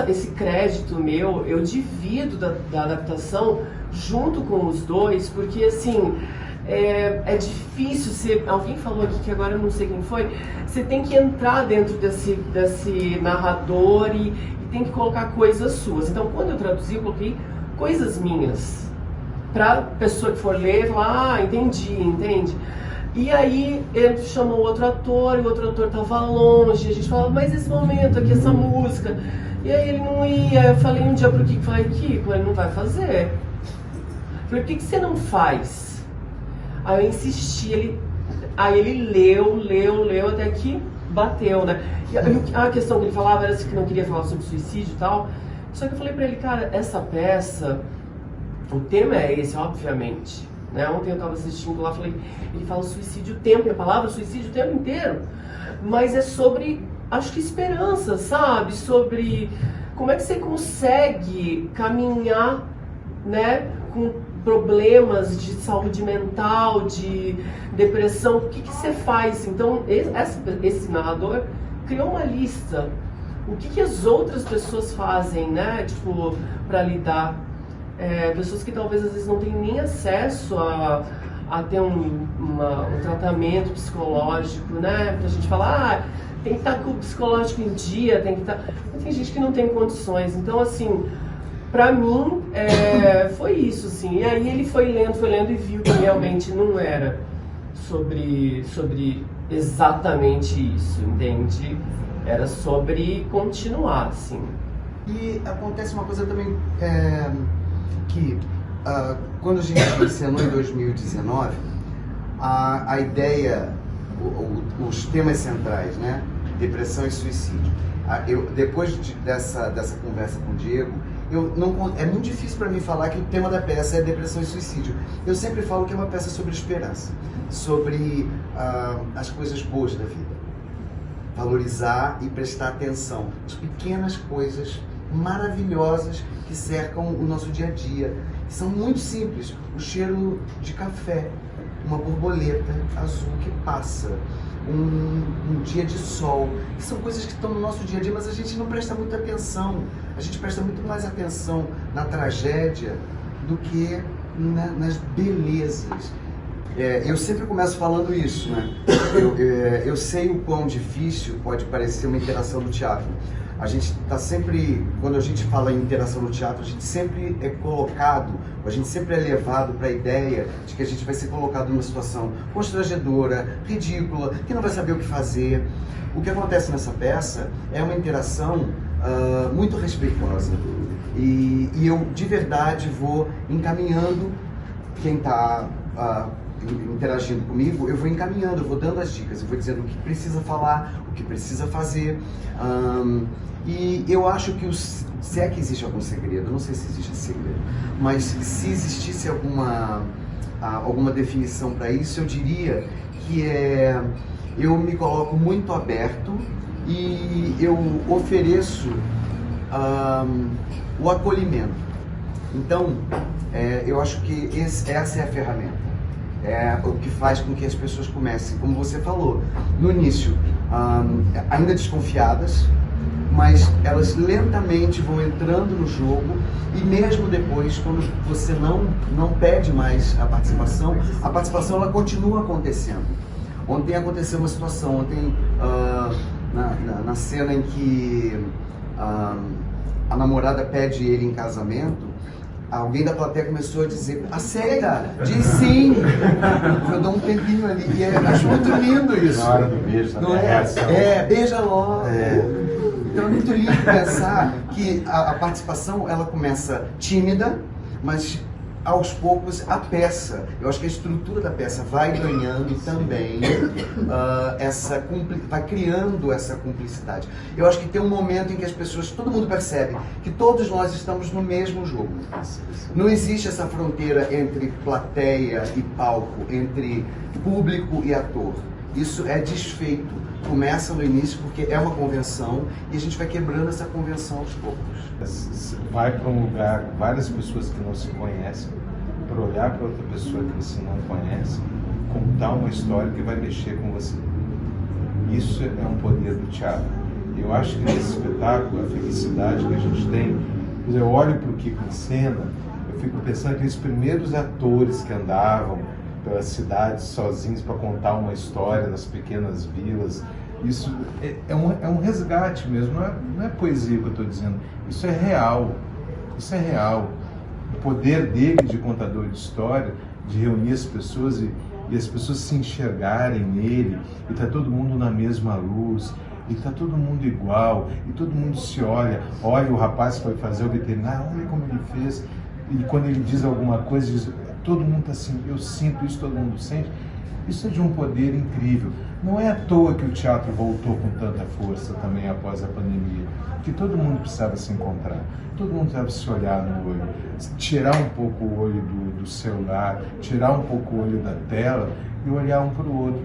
esse crédito meu, eu divido da adaptação junto com os dois, porque assim, é difícil, alguém falou aqui que agora eu não sei quem foi, você tem que entrar dentro desse narrador e tem que colocar coisas suas. Então quando eu traduzi, eu coloquei coisas minhas, pra pessoa que for ler, falar, entendi, entende? E aí ele chamou outro ator, e o outro ator estava longe, a gente falava, mas esse momento aqui, essa música, e aí ele não ia. Eu falei um dia pro Kiko, falei, Kiko, ele não vai fazer. Eu falei, por que você não faz? Aí eu insisti, aí ele leu, até que bateu, né? E a questão que ele falava era que não queria falar sobre suicídio e tal, só que eu falei pra ele, cara, essa peça, o tema é esse, obviamente. Né? Ontem eu estava assistindo lá, ele fala suicídio o tempo, e a palavra suicídio o tempo inteiro, mas é sobre, acho que esperança, sabe? Sobre como é que você consegue caminhar, né, com problemas de saúde mental, de depressão, o que você faz? Então, esse narrador criou uma lista, o que as outras pessoas fazem, né, tipo, para lidar. Pessoas que talvez às vezes não tenham nem acesso a ter um tratamento psicológico, né? Pra gente falar, tem que estar com o psicológico em dia, tem que estar... Mas tem gente que não tem condições. Então, assim, pra mim, foi isso, assim. E aí ele foi lendo e viu que realmente não era sobre exatamente isso, entende? Era sobre continuar, assim. E acontece uma coisa também... que quando a gente ensinou em 2019, a ideia, os temas centrais, né? Depressão e suicídio. Depois dessa conversa com o Diego, é muito difícil para mim falar que o tema da peça é depressão e suicídio. Eu sempre falo que é uma peça sobre esperança, sobre as coisas boas da vida. Valorizar e prestar atenção às pequenas coisas maravilhosas que cercam o nosso dia a dia. São muito simples. O cheiro de café, uma borboleta azul que passa, um dia de sol. São coisas que estão no nosso dia a dia, mas a gente não presta muita atenção. A gente presta muito mais atenção na tragédia do que nas belezas. Eu sempre começo falando isso, né? Eu sei o quão difícil pode parecer uma interação no teatro. A gente está sempre, quando a gente fala em interação no teatro, a gente sempre é colocado, a gente sempre é levado para a ideia de que a gente vai ser colocado numa situação constrangedora, ridícula, que não vai saber o que fazer. O que acontece nessa peça é uma interação muito respeitosa. E eu, de verdade, vou encaminhando quem está interagindo comigo, eu vou encaminhando, eu vou dando as dicas, eu vou dizendo o que precisa falar, o que precisa fazer. E eu acho que se é que existe algum segredo, eu não sei se existe esse segredo, mas se existisse alguma definição para isso, eu diria que eu me coloco muito aberto e eu ofereço o acolhimento. Então, eu acho que essa é a ferramenta. É o que faz com que as pessoas comecem, como você falou, no início, ainda desconfiadas, mas elas lentamente vão entrando no jogo e mesmo depois, quando você não pede mais a participação ela continua acontecendo. Ontem aconteceu uma situação, na cena em que a namorada pede ele em casamento, alguém da plateia começou a dizer, aceita, diz sim. Eu dou um tempinho ali e acho muito lindo isso. Na hora do beijo também. Não beija logo. Então é muito lindo pensar que a participação ela começa tímida, mas aos poucos a peça, eu acho que a estrutura da peça vai ganhando também vai criando essa cumplicidade. Eu acho que tem um momento em que as pessoas, todo mundo percebe que todos nós estamos no mesmo jogo. Não existe essa fronteira entre plateia e palco, entre público e ator. Isso é desfeito. Começa no início porque é uma convenção e a gente vai quebrando essa convenção aos poucos. Vai para um lugar, várias pessoas que não se conhecem, para olhar para outra pessoa que você não conhece, contar uma história que vai mexer com você. Isso é um poder do teatro. Eu acho que nesse espetáculo, a felicidade que a gente tem, eu olho para o Kiko em cena, eu fico pensando que os primeiros atores que andavam pelas cidades sozinhos para contar uma história nas pequenas vilas, isso é um resgate mesmo, não é poesia que eu estou dizendo, isso é real, isso é real. O poder dele de contador de história, de reunir as pessoas e as pessoas se enxergarem nele, e tá todo mundo na mesma luz, e tá todo mundo igual, e todo mundo se olha o rapaz que foi fazer o veterinário, olha como ele fez, e quando ele diz alguma coisa, diz, todo mundo tá assim, eu sinto isso, todo mundo sente. Isso é de um poder incrível. Não é à toa que o teatro voltou com tanta força também após a pandemia, que todo mundo precisava se encontrar, todo mundo precisava se olhar no olho, tirar um pouco o olho do celular, tirar um pouco o olho da tela e olhar um para o outro.